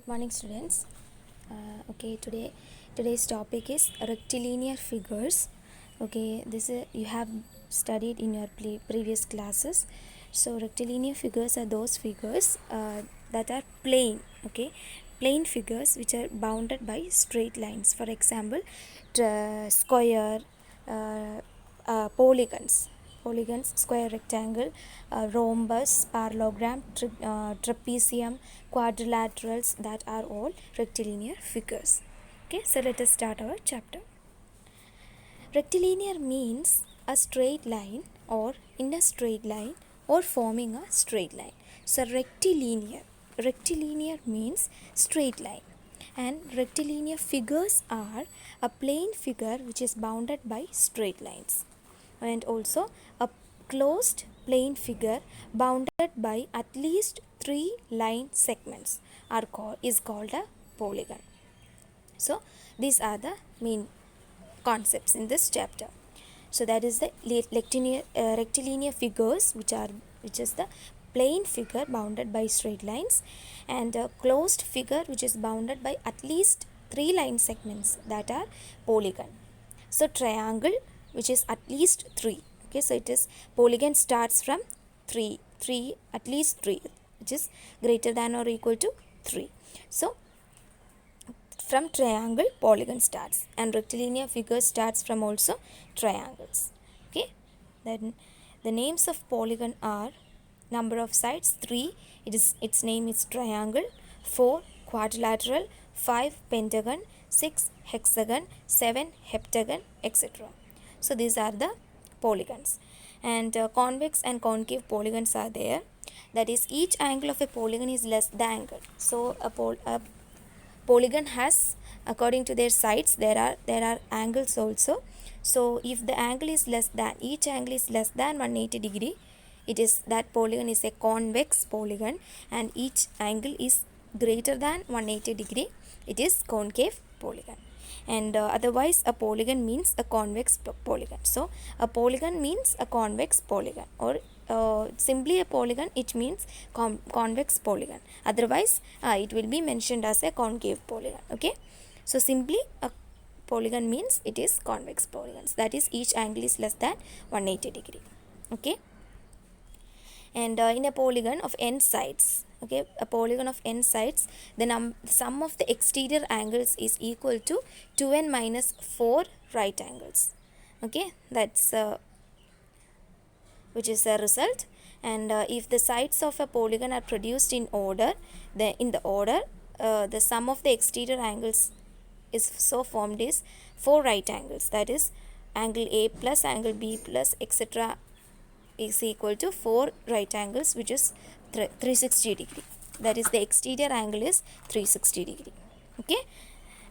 Morning, students. Today's topic is rectilinear figures. Okay, this is you have studied in your previous classes. So rectilinear figures are those figures that are plane. Okay, plane figures which are bounded by straight lines. For example, square, uh, polygons, square, rectangle, rhombus, parallelogram, trapezium, quadrilaterals, that are all rectilinear figures. Okay, so let us start our chapter. Rectilinear means a straight line or in a straight line or forming a straight line. So rectilinear means straight line, and rectilinear figures are a plane figure which is bounded by straight lines, and also a closed plane figure bounded by at least 3 line segments is called a polygon. So these are the main concepts in this chapter. So that is the rectilinear figures, which is the plane figure bounded by straight lines, and a closed figure which is bounded by at least 3 line segments, that are polygon. So triangle, which is at least 3. Okay, so it is polygon starts from 3, at least 3, which is greater than or equal to 3. So from triangle polygon starts, and rectilinear figure starts from also triangles. Okay, then the names of polygon are number of sides 3, its name is triangle, 4 quadrilateral, 5 pentagon, 6 hexagon, 7 heptagon, etc. So these are the polygons, and convex and concave polygons are there. That is, each angle of a polygon is less the angle. So a polygon has, according to their sides, there are angles also. So if the angle is less than, each angle is less than 180 degree, it is, that polygon is a convex polygon, and each angle is greater than 180 degree, it is concave polygon. And otherwise a polygon means a convex polygon. So a polygon means a convex polygon, or simply a polygon, it means convex polygon. Otherwise it will be mentioned as a concave polygon. Okay, so simply a polygon means it is convex polygons, that is, each angle is less than 180 degree. Okay, and in a polygon of n sides, okay, a polygon of n sides, the sum of the exterior angles is equal to 2n minus 4 right angles. Okay, that's which is a result. And if the sides of a polygon are produced in order, the sum of the exterior angles is so formed is 4 right angles, that is, angle A plus angle B plus etc is equal to 4 right angles, which is 360 degree. That is, the exterior angle is 360 degree. Okay,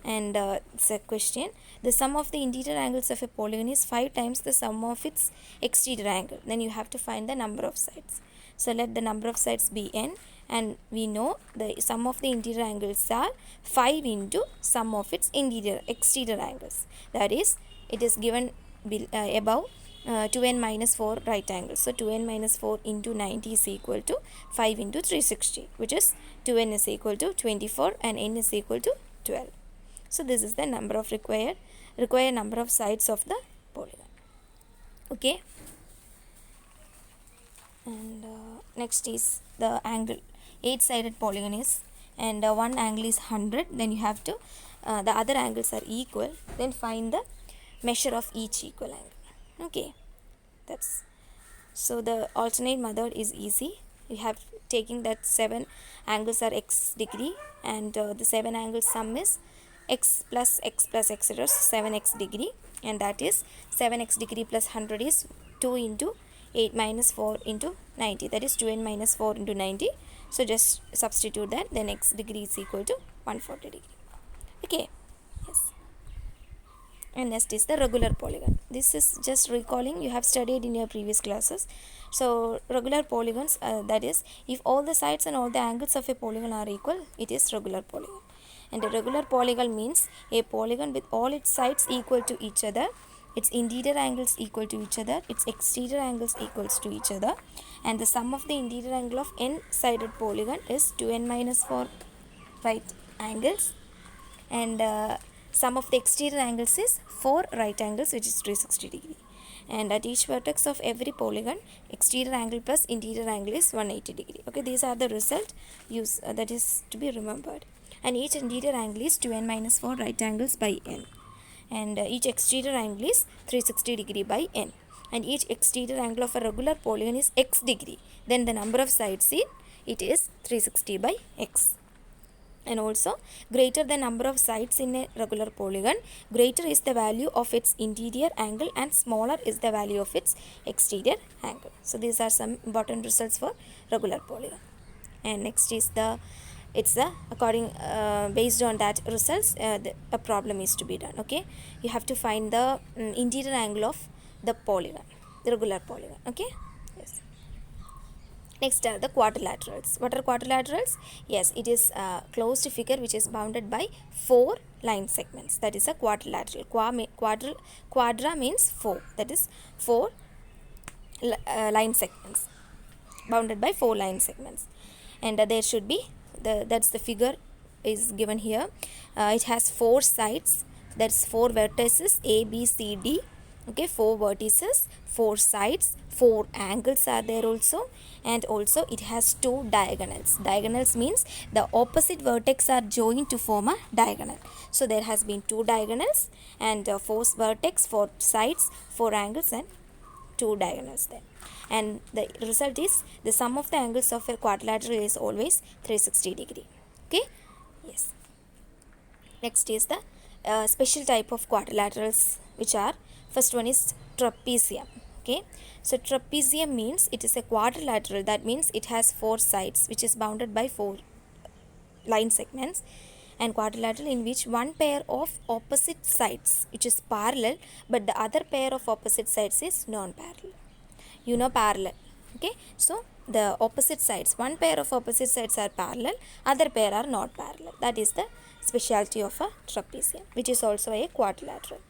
and it's a question. The sum of the interior angles of a polygon is 5 times the sum of its exterior angle. Then you have to find the number of sides. So let the number of sides be n, and we know the sum of the interior angles are 5 into sum of its exterior angles. That is, it is given above 2n minus 4 right angles. So 2n minus 4 into 90 is equal to 5 into 360, which is 2n is equal to 24 and n is equal to 12. So this is the number of required number of sides of the polygon. Okay, and next is the angle. 8-sided polygon is, and one angle is 100, then you have to the other angles are equal, then find the measure of each equal angle. Okay, that's, so the alternate method is easy. You have taking that 7 angles are x degree, and the 7 angles sum is x plus etc, 7x degree, and that is 7x degree plus 100 is 2 into 8 minus 4 into 90, that is 2n minus 4 into 90. So just substitute that, then x degree is equal to 140 degree. Okay, yes. And next is the regular polygon. This is just recalling, you have studied in your previous classes. So regular polygons, that is, if all the sides and all the angles of a polygon are equal, it is regular polygon. And a regular polygon means a polygon with all its sides equal to each other, its interior angles equal to each other, its exterior angles equals to each other, and the sum of the interior angle of n sided polygon is 2n minus 4 right angles, and sum of the exterior angles is 4 right angles, which is 360 degree. And at each vertex of every polygon, exterior angle plus interior angle is 180 degree. Okay, these are the result that is to be remembered. And each interior angle is 2n minus 4 right angles by n. And each exterior angle is 360 degree by n. And each exterior angle of a regular polygon is x degree. Then the number of sides it is 360 by x. And also, greater the number of sides in a regular polygon, greater is the value of its interior angle and smaller is the value of its exterior angle. So these are some important results for regular polygon. And next is based on that results, a problem is to be done. Okay, you have to find the interior angle of the polygon, the regular polygon. Okay, yes. Next are the quadrilaterals. What are quadrilaterals? Yes, it is a closed figure which is bounded by 4 line segments. That is a quadrilateral. Quadra means 4. That is 4 line segments, bounded by 4 line segments. And there should be, that's the figure is given here. It has 4 sides. That's 4 vertices A, B, C, D. Okay, 4 vertices, 4 sides, 4 angles are there also, and also it has 2 diagonals. Diagonals means the opposite vertex are joined to form a diagonal. So there has been 2 diagonals and 4 vertex, 4 sides, 4 angles and 2 diagonals there. And the result is the sum of the angles of a quadrilateral is always 360 degree. Okay, yes. Next is the special type of quadrilaterals, which are, first one is trapezium. Okay, so trapezium means it is a quadrilateral, that means it has 4 sides which is bounded by 4 line segments, and quadrilateral in which one pair of opposite sides which is parallel but the other pair of opposite sides is non-parallel. You know parallel. Okay, so the opposite sides, one pair of opposite sides are parallel, other pair are not parallel. That is the specialty of a trapezium, which is also a quadrilateral.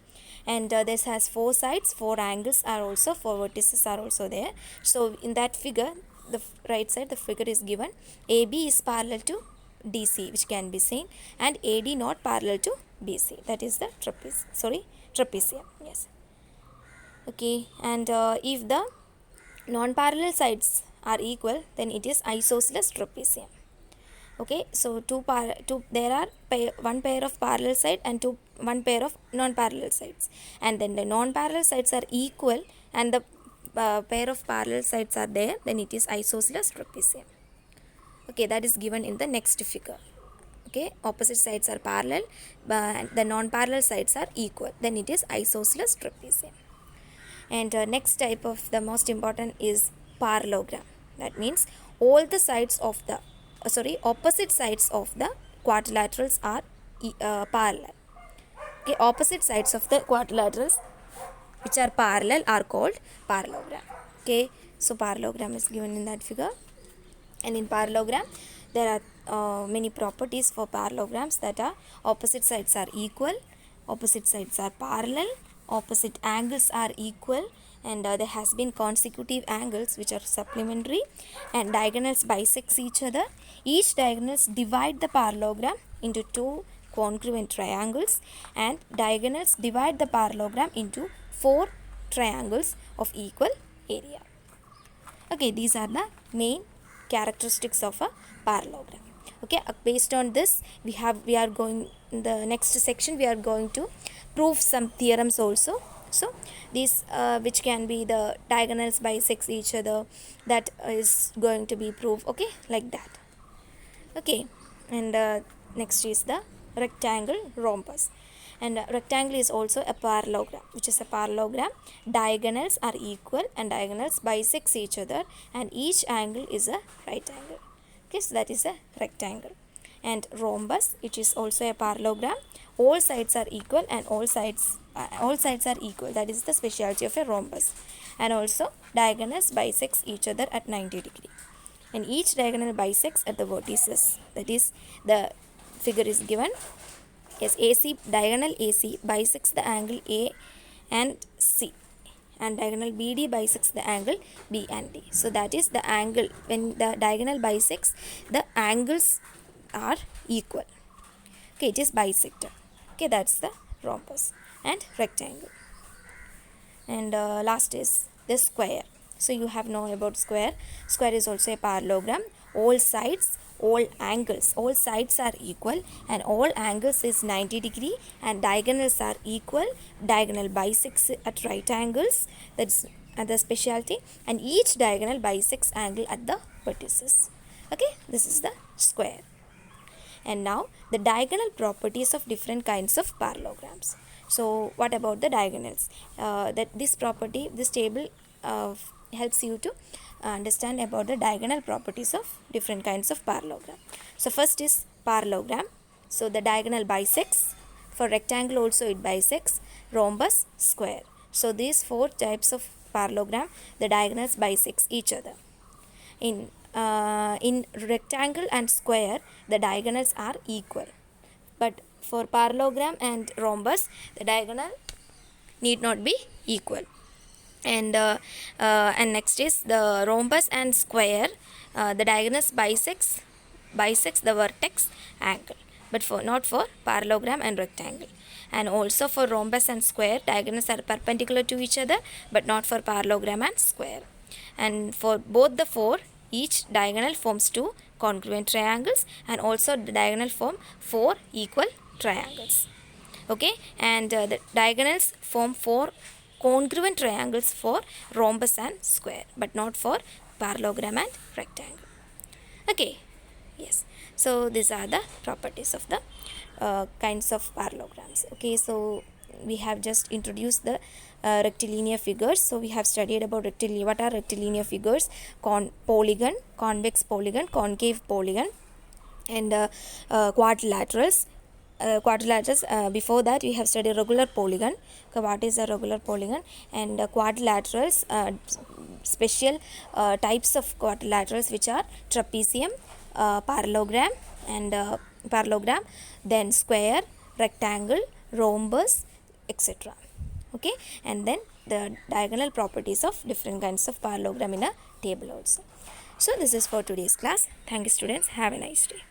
And this has 4 sides, 4 angles are also, 4 vertices are also there. So in that figure, the right side, the figure is given AB is parallel to DC, which can be seen, and AD not parallel to BC. That is the trapezium. Yes. Okay, and if the non-parallel sides are equal, then it is isosceles trapezium. Okay, so there are one pair of parallel side and one pair of non-parallel sides, and then the non-parallel sides are equal and the pair of parallel sides are there, then it is isosceles trapezium. Okay, that is given in the next figure. Okay, opposite sides are parallel but the non-parallel sides are equal, then it is isosceles trapezium. And next type of the most important is parallelogram. That means all the sides of the opposite sides of the quadrilaterals are parallel. Okay, opposite sides of the quadrilaterals which are parallel are called parallelogram. Okay, so parallelogram is given in that figure. And in parallelogram there are many properties for parallelograms, that are opposite sides are equal, opposite sides are parallel, opposite angles are equal, and there has been consecutive angles which are supplementary, and diagonals bisect each other. Each diagonals divide the parallelogram into 2 congruent triangles, and diagonals divide the parallelogram into 4 triangles of equal area. Okay, these are the main characteristics of a parallelogram. Okay, based on this we are going in the next section, we are going to prove some theorems also. So these which can be the diagonals bisect each other, that is going to be proved. Okay, like that. Okay, and next is the rectangle rhombus. And rectangle is also a parallelogram, which is a parallelogram. Diagonals are equal and diagonals bisect each other, and each angle is a right angle. Okay, so that is a rectangle. And rhombus, which is also a parallelogram. All sides are equal and all sides are equal. That is the specialty of a rhombus. And also diagonals bisect each other at 90 degree. And each diagonal bisects at the vertices. That is, the figure is given. Yes, AC, diagonal AC bisects the angle A and C, and diagonal BD bisects the angle B and D. So that is the angle, when the diagonal bisects, the angles are equal. Okay, it is bisected. Okay, that's the rhombus and rectangle. And last is the square. So you have known about square. Square is also a parallelogram. All sides, all sides are equal, and all angles is 90 degree, and diagonals are equal. Diagonal bisects at right angles. That's another specialty. And each diagonal bisects angle at the vertices. Okay, this is the square. And now the diagonal properties of different kinds of parallelograms. So what about the diagonals? That this property, this table helps you to understand about the diagonal properties of different kinds of parallelogram. So first is parallelogram. So the diagonal bisects. For rectangle also it bisects. Rhombus, square. So these four types of parallelogram, the diagonals bisects each other. In rectangle and square, the diagonals are equal. But for parallelogram and rhombus, the diagonal need not be equal. And next is the rhombus and square. The diagonals bisects the vertex angle, but for not for parallelogram and rectangle. And also for rhombus and square, diagonals are perpendicular to each other, but not for parallelogram and square. And for both the four, each diagonal forms two congruent triangles, and also the diagonal form four equal triangles. Okay, and the diagonals form four congruent triangles for rhombus and square, but not for parallelogram and rectangle. Okay, yes. So these are the properties of the kinds of parallelograms. Okay, so we have just introduced the rectilinear figures. So we have studied about rectilinear. What are rectilinear figures? Polygon, convex polygon, concave polygon, and quadrilaterals. Before that we have studied regular polygon. So what is a regular polygon? And quadrilaterals, special types of quadrilaterals, which are trapezium, parallelogram, and parallelogram, then square, rectangle, rhombus, etc. Okay, and then the diagonal properties of different kinds of parallelogram in a table also. So this is for today's class. Thank you, students. Have a nice day.